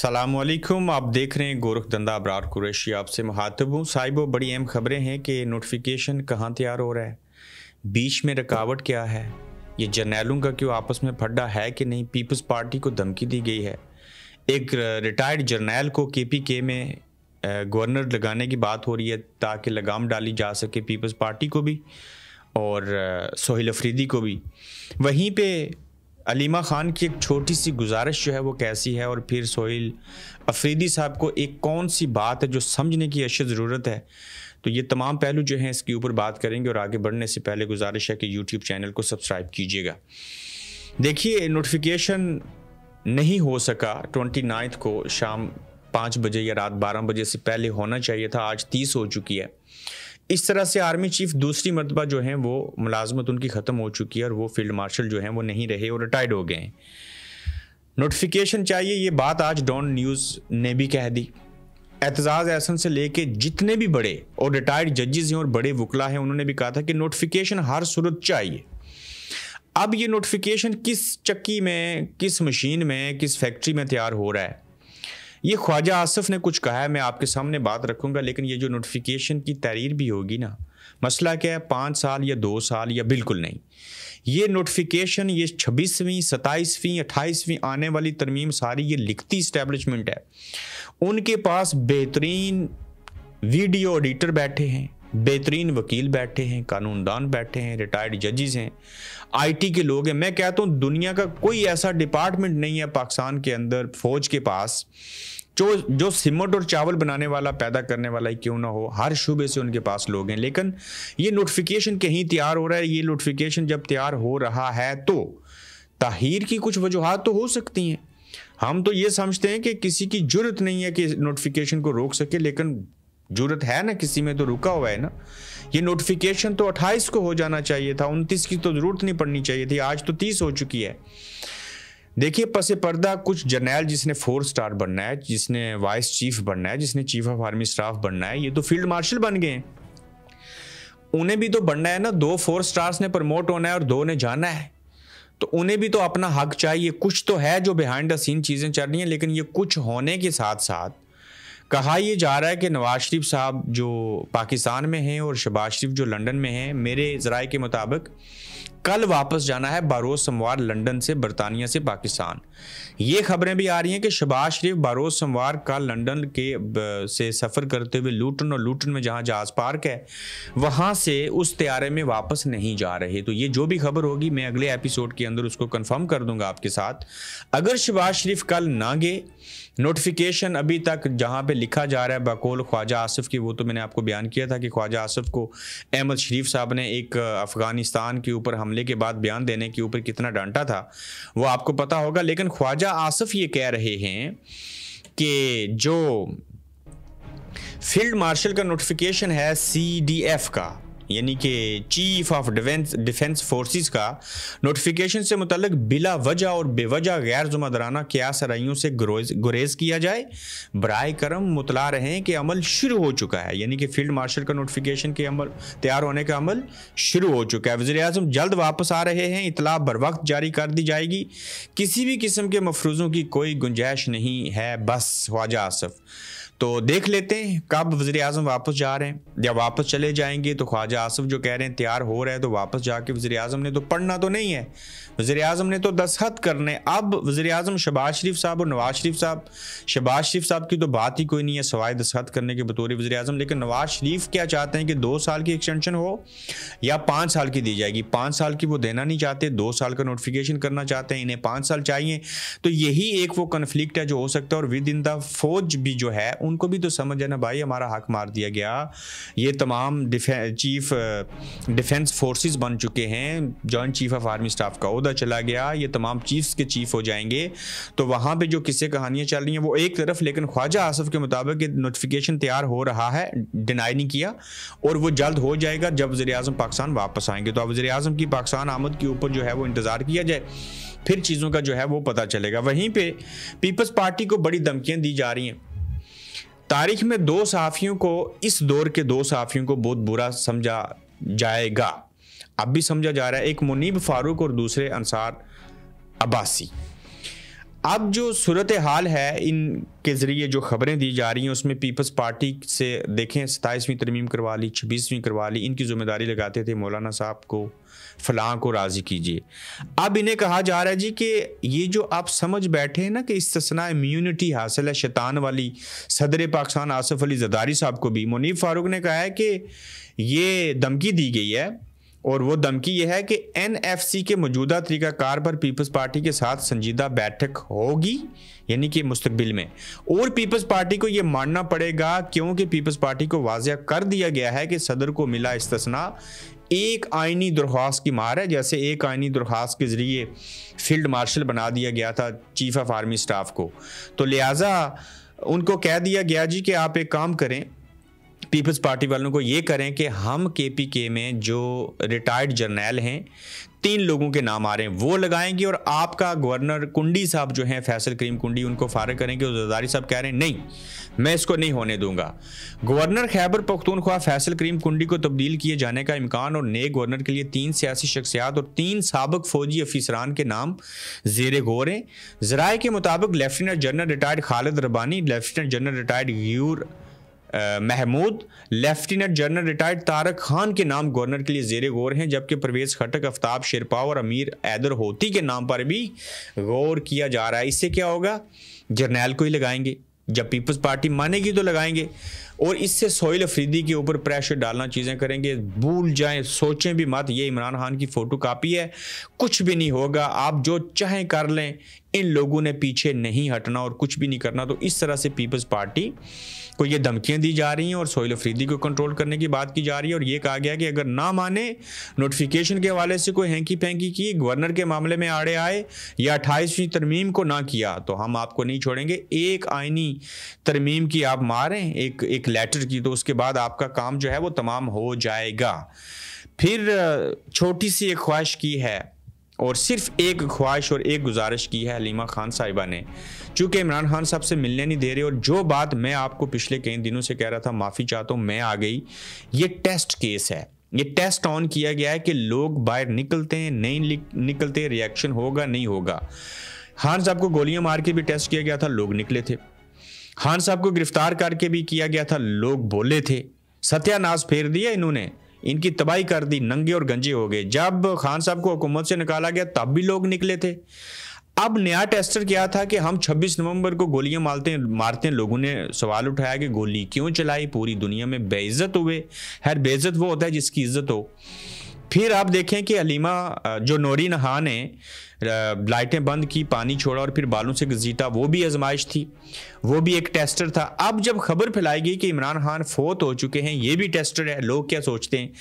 सलामुअलैकुम। आप देख रहे हैं गोरखधंधा अबरार कुरैशी, आपसे मुखातिब हूँ। साहिबो, बड़ी अहम खबरें हैं कि नोटिफिकेशन कहाँ तैयार हो रहा है, बीच में रुकावट क्या है, ये जर्नैलों का क्यों आपस में फड्डा है कि नहीं, पीपल्स पार्टी को धमकी दी गई है, एक रिटायर्ड जर्नैल को KPK में गवर्नर लगाने की बात हो रही है ताकि लगाम डाली जा सके पीपल्स पार्टी को भी और सोहेल अफरीदी को भी। वहीं पे अलीमा ख़ान की एक छोटी सी गुजारिश जो है वो कैसी है, और फिर सोहेल अफरीदी साहब को एक कौन सी बात है जो समझने की अशद ज़रूरत है। तो ये तमाम पहलू जो हैं इसके ऊपर बात करेंगे, और आगे बढ़ने से पहले गुजारिश है कि YouTube चैनल को सब्सक्राइब कीजिएगा। देखिए, नोटिफिकेशन नहीं हो सका 29 को शाम 5 बजे या रात 12 बजे से पहले होना चाहिए था, आज 30 हो चुकी है। इस तरह से आर्मी चीफ दूसरी मरतबा जो हैं वो मुलाजमत उनकी ख़त्म हो चुकी है और वो फील्ड मार्शल जो हैं वो नहीं रहे और रिटायर्ड हो गए हैं। नोटिफिकेशन चाहिए, ये बात आज डॉन न्यूज़ ने भी कह दी। एतजाज़ एहसन से लेके जितने भी बड़े और रिटायर्ड जजेस हैं और बड़े वकला हैं, उन्होंने भी कहा था कि नोटिफिकेशन हर सूरत चाहिए। अब ये नोटिफिकेशन किस चक्की में, किस मशीन में, किस फैक्ट्री में तैयार हो रहा है, ये ख्वाजा आसिफ ने कुछ कहा है, मैं आपके सामने बात रखूंगा। लेकिन ये जो नोटिफिकेशन की तहरीर भी होगी ना, मसला क्या है, 5 साल या 2 साल या बिल्कुल नहीं, ये नोटिफिकेशन, ये 26वीं 27वीं 28वीं आने वाली तरमीम सारी ये लिखती इस्टेब्लिशमेंट है। उनके पास बेहतरीन वीडियो एडिटर बैठे हैं, बेहतरीन वकील बैठे हैं, कानूनदान बैठे हैं, रिटायर्ड जजेस हैं, IT के लोग हैं। मैं कहता हूँ दुनिया का कोई ऐसा डिपार्टमेंट नहीं है पाकिस्तान के अंदर फौज के पास जो सीमेंट और चावल बनाने वाला, पैदा करने वाला ही क्यों ना हो, हर शुबे से उनके पास लोग हैं। लेकिन ये नोटिफिकेशन कहीं तैयार हो रहा है। ये नोटिफिकेशन जब तैयार हो रहा है तो ताहीर की कुछ वजूहात तो हो सकती हैं। हम तो ये समझते हैं कि किसी की जुर्रत नहीं है कि नोटिफिकेशन को रोक सके, लेकिन जुर्रत है ना किसी में, तो रुका हुआ है ना। ये नोटिफिकेशन तो 28 को हो जाना चाहिए था, 29 की तो ज़रूरत नहीं पड़नी चाहिए थी, आज तो 30 हो चुकी है। देखिए, पसे पर्दा कुछ जर्नैल, जिसने 4 स्टार बनना है, जिसने वाइस चीफ बनना है, जिसने चीफ ऑफ आर्मी स्टाफ बनना है, ये तो फील्ड मार्शल बन गए हैं। उन्हें भी तो बनना है ना, 2 4 स्टार्स ने प्रमोट होना है और 2 ने जाना है, तो उन्हें भी तो अपना हक चाहिए। कुछ तो है जो बिहाइंड द सीन चीज़ें चल रही हैं, लेकिन ये कुछ होने के साथ साथ कहा यह जा रहा है कि नवाज शरीफ साहब जो पाकिस्तान में हैं और शहबाज शरीफ जो लंदन में हैं, मेरे ज़राए के मुताबिक कल वापस जाना है बारोज़ सोमवार लंदन से, बरतानिया से पाकिस्तान। ये खबरें भी आ रही हैं कि शहबाज शरीफ बारोज़ सोमवार कल लंदन के से सफ़र करते हुए लूटन, और लूटन में जहां जहाज़ पार्क है वहां से उस तैयारे में वापस नहीं जा रहे। तो ये जो भी खबर होगी मैं अगले एपिसोड के अंदर उसको कंफर्म कर दूंगा आपके साथ। अगर शहबाज शरीफ कल ना गए, नोटिफिकेशन अभी तक जहां पे लिखा जा रहा है बकौल ख्वाजा आसिफ की, वो तो मैंने आपको बयान किया था कि ख्वाजा आसिफ को अहमद शरीफ साहब ने एक अफ़गानिस्तान के ऊपर हमले के बाद बयान देने के ऊपर कितना डांटा था वो आपको पता होगा। लेकिन ख्वाजा आसिफ ये कह रहे हैं कि जो फील्ड मार्शल का नोटिफिकेशन है CDF का, यानी कि चीफ ऑफ डिफेंस फोर्सेस का नोटिफिकेशन से मुतल्लिक बिला वजह और बेवजह गैर ज़िम्मेदाराना क्या सराइयों से गुरेज किया जाए, बराए करम मुतला रहे हैं कि अमल शुरू हो चुका है। यानी कि फील्ड मार्शल का नोटिफिकेशन के अमल तैयार होने का अमल शुरू हो चुका है। वज़ीर-ए-आज़म जल्द वापस आ रहे हैं, इतला बर वक्त जारी कर दी जाएगी, किसी भी किस्म के मफरूज़ों की कोई गुंजाइश नहीं है, बस ख्वाजा आसिफ। तो देख लेते हैं कब वज़ीर-ए-आज़म वापस जा रहे हैं या वापस चले जाएंगे। तो ख्वाजा आसिफ जो कह रहे हैं तैयार हो रहा है, तो वापस जाके वज़ीर-ए-आज़म ने तो पढ़ना तो नहीं है, वज़ीर-ए-आज़म ने तो दस्तखत करने। अब वज़ीर-ए-आज़म शहबाज शरीफ साहब और नवाज शरीफ साहब, शहबाज शरीफ साहब की तो बात ही कोई नहीं है सवाए दस्तखत करने के बतौर वज़ीर-ए-आज़म। लेकिन नवाज शरीफ क्या चाहते हैं कि 2 साल की एक्सटेंशन हो या 5 साल की दी जाएगी। 5 साल की वो देना नहीं चाहते, 2 साल का नोटिफिकेशन करना चाहते हैं, इन्हें 5 साल चाहिए। तो यही एक वो कन्फ्लिक्ट है जो हो सकता है। और विद इन द फौज भी जो है उनको भी तो समझ है ना भाई, हमारा हक मार दिया गया, ये तमाम चीफ डिफेंस फोर्सेस बन चुके हैं, joint chief of army staff का ओहदा चला गया, ये तमाम चीफ्स के चीफ हो जाएंगे। तो वहाँ पे जो किस्से कहानियाँ चल रही हैं वो एक तरफ, लेकिन ख्वाजा आसिफ के मुताबिक नोटिफिकेशन तैयार हो रहा है, डिनाई नहीं किया, और वो जल्द हो जाएगा जब वज़ीर-ए-आज़म पाकिस्तान वापस आएंगे। तो अब वज़ीर-ए-आज़म की पाकिस्तान आमद के ऊपर जो है वो इंतज़ार किया जाए, फिर चीज़ों का जो है वो पता चलेगा। वहीं पे पीपल्स पार्टी को बड़ी धमकियाँ दी जा रही हैं। तारीख में 2 सहाफ़ियों को, इस दौर के 2 सहाफ़ियों को बहुत बुरा समझा जाएगा, अब भी समझा जा रहा है। एक मुनीब फारूक और दूसरे अंसार अब्बासी। अब जो सूरत हाल है इनके ज़रिए जो ख़बरें दी जा रही हैं उसमें पीपल्स पार्टी से देखें 27वीं तरमीम करवा ली, 26वीं करवा ली, इनकी ज़िम्मेदारी लगाते थे मौलाना साहब को, फ़लाँ को राज़ी कीजिए। अब इन्हें कहा जा रहा है जी कि ये जो आप समझ बैठे हैं ना कि इस्तिस्ना इम्यूनिटी हासिल है शैतान वाली, सदर पाकिस्तान आसिफ अली ज़रदारी साहब को भी मुनीब फ़ारूक ने कहा है कि ये धमकी दी गई है और वो धमकी ये है कि NFC के मौजूदा तरीक़ाकार पर पीपल्स पार्टी के साथ संजीदा बैठक होगी, यानी कि मुस्तकबिल में, और पीपल्स पार्टी को ये मानना पड़ेगा क्योंकि पीपल्स पार्टी को वाज़िया कर दिया गया है कि सदर को मिला इस्तिस्ना एक आइनी दरख्वास्त की मार है। जैसे एक आइनी दरख्वास्त के ज़रिए फील्ड मार्शल बना दिया गया था चीफ ऑफ आर्मी स्टाफ को, तो लिहाजा उनको कह दिया गया जी कि आप एक काम करें, पीपल्स पार्टी वालों को ये करें कि हम KPK में जो रिटायर्ड जर्नैल हैं 3 लोगों के नाम आ रहे हैं वो लगाएंगे और आपका गवर्नर कुंडी साहब जो हैं फैसल करीम कुंडी उनको फारिग करेंगे। और ज़रदारी साहब कह रहे हैं नहीं, मैं इसको नहीं होने दूंगा। गवर्नर खैबर पख्तूनख्वा फैसल करीम कुंडी को तब्दील किए जाने का इम्कान और नए गवर्नर के लिए 3 सियासी शख्सियात और 3 साबिक फौजी अफसरान के नाम ज़ेर गौर हैं। ज़राए के मुताबिक lieutenant general retired Khalid Rabbani, lieutenant general retired यूर Mahmood, lieutenant general retired Tariq Khan के नाम गवर्नर के लिए ज़ेर गौर हैं, जबकि परवेज़ खटक, आफ्ताब शेरपाव और अमीर हैदर होती के नाम पर भी गौर किया जा रहा है। इससे क्या होगा, जर्नैल को ही लगाएंगे, जब पीपल्स पार्टी मानेगी तो लगाएंगे, और इससे सोहेल अफरीदी के ऊपर प्रेशर डालना चीज़ें करेंगे। भूल जाएं, सोचें भी मत, ये इमरान खान की फ़ोटो कापी है, कुछ भी नहीं होगा, आप जो चाहें कर लें, इन लोगों ने पीछे नहीं हटना और कुछ भी नहीं करना। तो इस तरह से पीपल्स पार्टी को ये धमकियां दी जा रही हैं और सोहेल अफरीदी को कंट्रोल करने की बात की जा रही है। और ये कहा गया कि अगर ना माने, नोटिफिकेशन के हवाले से कोई हैंकी पैंकी की, गवर्नर के मामले में आड़े आए या 28वीं तरमीम को ना किया तो हम आपको नहीं छोड़ेंगे। एक आइनी तरमीम की आप मारें, एक लेटर की, तो उसके बाद आपका काम जो है वो तमाम हो जाएगा। फिर छोटी सी एक ख्वाहिश की है, और सिर्फ एक ख्वाहिश और एक गुजारिश की है हलीमा खान साहिबा ने, चूँकि इमरान खान साहब से मिलने नहीं दे रहे। और जो बात मैं आपको पिछले कई दिनों से कह रहा था, माफ़ी चाहता हूँ, मैं आ गई, ये टेस्ट केस है, ये टेस्ट ऑन किया गया है कि लोग बाहर निकलते हैं नहीं निकलते, रिएक्शन होगा नहीं होगा। खान साहब को गोलियां मार के भी टेस्ट किया गया था, लोग निकले थे। खान साहब को गिरफ्तार करके भी किया गया था, लोग बोले थे। सत्यानाश फेर दिया इन्होंने, इनकी तबाही कर दी, नंगे और गंजे हो गए। जब खान साहब को हुकूमत से निकाला गया तब भी लोग निकले थे। अब नया टेस्टर क्या था कि हम 26 नवंबर को गोलियां मारते हैं। लोगों ने सवाल उठाया कि गोली क्यों चलाई, पूरी दुनिया में बेइज्जत हुए। हर बेइज्जत वो होता है जिसकी इज्जत हो। फिर आप देखें कि हलीमा जो नूरी नहा ने लाइटें बंद की, पानी छोड़ा और फिर बालों से घसीटा, वो भी आजमाइश थी, वो भी एक टेस्टर था। अब जब खबर फैलाई गई कि इमरान खान फोत हो चुके हैं, ये भी टेस्टर है, लोग क्या सोचते हैं?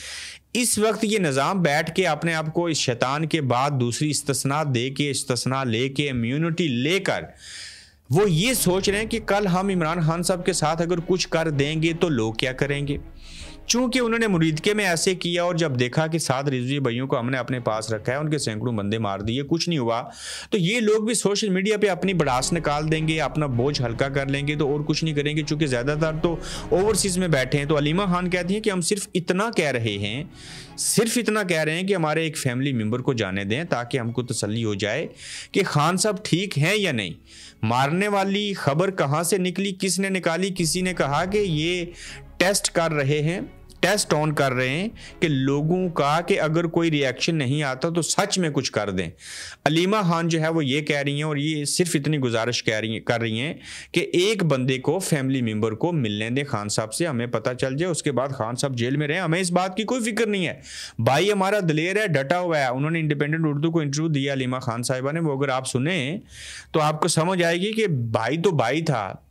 इस वक्त ये निज़ाम बैठ के अपने आप को इस शैतान के बाद दूसरी इस्तिस्ना दे के, इस्तिस्ना लेके, इम्यूनिटी लेकर वो ये सोच रहे हैं कि कल हम इमरान खान साहब के साथ अगर कुछ कर देंगे तो लोग क्या करेंगे। चूंकि उन्होंने मुरीदके में ऐसे किया और जब देखा कि 7 रिजवी भाइयों को हमने अपने पास रखा है, उनके सैकड़ों बंदे मार दिए, कुछ नहीं हुआ, तो ये लोग भी सोशल मीडिया पे अपनी बड़ास निकाल देंगे, अपना बोझ हल्का कर लेंगे, तो और कुछ नहीं करेंगे। चूंकि ज़्यादातर तो ओवरसीज़ में बैठे हैं। तो हलीमा खान कहती हैं कि हम सिर्फ इतना कह रहे हैं, सिर्फ इतना कह रहे हैं कि हमारे एक फैमिली मेम्बर को जाने दें ताकि हमको तसल्ली हो जाए कि खान साहब ठीक हैं या नहीं। मारने वाली खबर कहाँ से निकली, किसने निकाली? किसी ने कहा कि ये टेस्ट कर रहे हैं, टेस्ट ऑन कर रहे हैं कि लोगों का कि अगर कोई रिएक्शन नहीं आता तो सच में कुछ कर दें। हलीमा खान जो है वो ये कह रही हैं, और ये सिर्फ इतनी गुजारिश कर रही हैं कि एक बंदे को, फैमिली मेम्बर को मिलने दें खान साहब से, हमें पता चल जाए, उसके बाद खान साहब जेल में रहे, हमें इस बात की कोई फिक्र नहीं है। भाई हमारा दलेर है, डटा हुआ है। उन्होंने इंडिपेंडेंट उर्दू को इंटरव्यू दिया हलीमा खान साहिबा ने, वो अगर आप सुने तो आपको समझ आएगी कि भाई तो भाई था,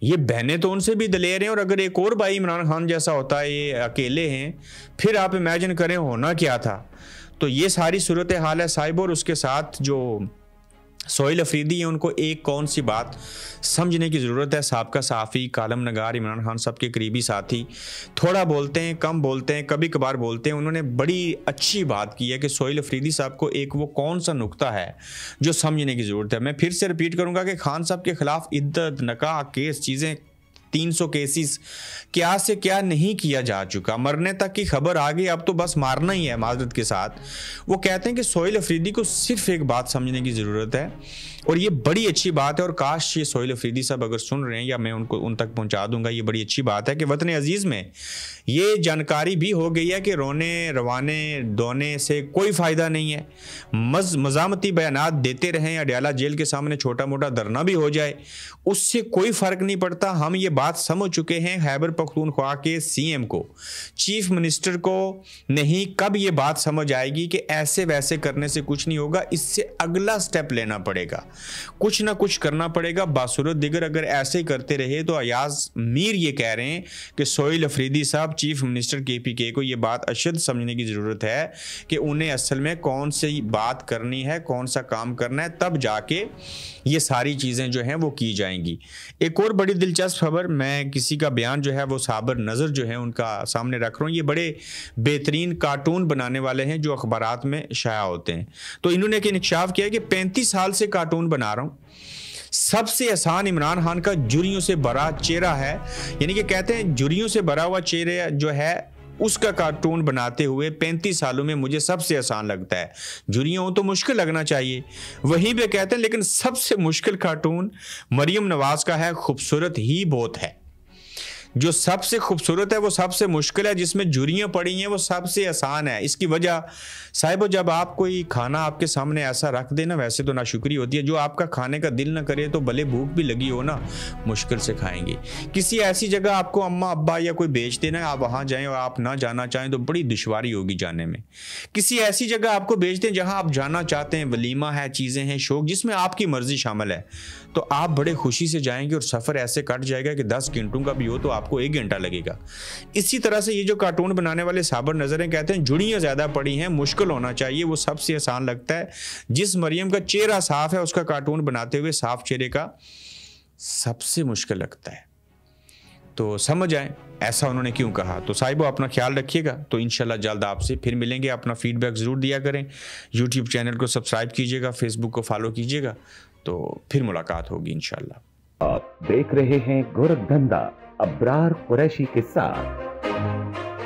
ये बहनें तो उनसे भी दलेर हैं। और अगर एक और भाई इमरान खान जैसा होता है, ये अकेले हैं, फिर आप इमेजिन करें होना क्या था। तो ये सारी सूरत हाल है साहिब। और उसके साथ जो सोहेल अफरीदी हैं, उनको एक कौन सी बात समझने की ज़रूरत है। साबका सहाफ़ी, कालम नगार, इमरान खान साहब के करीबी साथी, थोड़ा बोलते हैं, कम बोलते हैं, कभी कभार बोलते हैं। उन्होंने बड़ी अच्छी बात की है कि सोहेल अफरीदी साहब को एक वो कौन सा नुक्ता है जो समझने की ज़रूरत है। मैं फिर से रिपीट करूँगा कि खान साहब के ख़िलाफ़ इद्दत, नकाह, केस, चीज़ें 300 केसेस, क्या से क्या नहीं किया जा चुका, मरने तक की खबर आ गई, अब तो बस मारना ही है माजरत के साथ। वो कहते हैं कि सोहेल अफरीदी को सिर्फ एक बात समझने की ज़रूरत है, और ये बड़ी अच्छी बात है, और काश ये सोहेल अफरीदी साहब अगर सुन रहे हैं या मैं उनको उन तक पहुंचा दूंगा, ये बड़ी अच्छी बात है कि वतन अजीज़ में ये जानकारी भी हो गई है कि रोने रवाने दोने से कोई फ़ायदा नहीं है। मज़ामती बयानात देते रहें, अडयाला जेल के सामने छोटा मोटा धरना भी हो जाए, उससे कोई फ़र्क नहीं पड़ता। हम ये बात समझ चुके हैं, खैबर पख्तूनख्वा के सीएम को, चीफ मिनिस्टर को नहीं, कब ये बात समझ आएगी कि ऐसे वैसे करने से कुछ नहीं होगा, इससे अगला स्टेप लेना पड़ेगा, कुछ ना कुछ करना पड़ेगा। बासूरत दिगर अगर ऐसे करते रहे तो अयाज मीर ये कह रहे हैं कि सोहेल अफरीदी साहब चीफ मिनिस्टर केपीके को ये बात अशद समझने की ज़रूरत है कि उन्हें असल में कौन सी बात करनी है, कौन सा काम करना है, तब जाके ये सारी चीज़ें जो हैं वो की जाएंगी। एक और बड़ी दिलचस्प खबर, मैं किसी का बयान जो है वो साबर नज़र जो है उनका सामने रख रहा हूँ। ये बड़े बेहतरीन कार्टून बनाने वाले हैं जो अखबारात में शाया होते हैं। तो इन्होंने एक इंकशाफ किया कि 35 साल से कार्टून बना रहा हूँ, सबसे आसान इमरान खान का जुर्रियों से भरा चेहरा है, यानी कि कहते हैं जुर्रियों से भरा हुआ चेहरा जो है उसका कार्टून बनाते हुए 35 सालों में मुझे सबसे आसान लगता है। जुर्रियों हो तो मुश्किल लगना चाहिए, वहीं पे कहते हैं लेकिन सबसे मुश्किल कार्टून मरियम नवाज का है, खूबसूरत ही बहुत है। जो सबसे खूबसूरत है वो सबसे मुश्किल है, जिसमें जुरियाँ पड़ी हैं वो सबसे आसान है। इसकी वजह साहिबो, जब आप कोई खाना आपके सामने ऐसा रख देना, वैसे तो नाशुक्री होती है, जो आपका खाने का दिल ना करे तो भले भूख भी लगी हो ना, मुश्किल से खाएंगे। किसी ऐसी जगह आपको अम्मा अब्बा या कोई भेज देना है, आप वहाँ जाएं और आप ना जाना चाहें तो बड़ी दुश्वारी होगी जाने में। किसी ऐसी जगह आपको भेज दें जहाँ आप जाना चाहते हैं, वलीमा है, चीज़ें हैं, शौक, जिसमें आपकी मर्जी शामिल है, तो आप बड़े खुशी से जाएंगे और सफ़र ऐसे कट जाएगा कि 10 घंटों का भी हो तो आपको 1 घंटा लगेगा। इसी तरह से ये जो कार्टून बनाने वाले साबर नज़रें कहते हैं जुड़ियाँ ज़्यादा पड़ी हैं, मुश्किल होना चाहिए, वो सबसे आसान लगता है। जिस मरियम का चेहरा साफ है उसका कार्टून बनाते हुए साफ चेहरे का सबसे मुश्किल लगता है। तो समझ आए ऐसा उन्होंने क्यों कहा। तो साहिबो अपना ख्याल रखिएगा, तो इंशाल्लाह जल्द आपसे फिर मिलेंगे। अपना फीडबैक ज़रूर दिया करें, यूट्यूब चैनल को सब्सक्राइब कीजिएगा, फेसबुक को फॉलो कीजिएगा, तो फिर मुलाकात होगी इंशाल्लाह। आप देख रहे हैं गोरखधंधा अब्रार कुरैशी के साथ।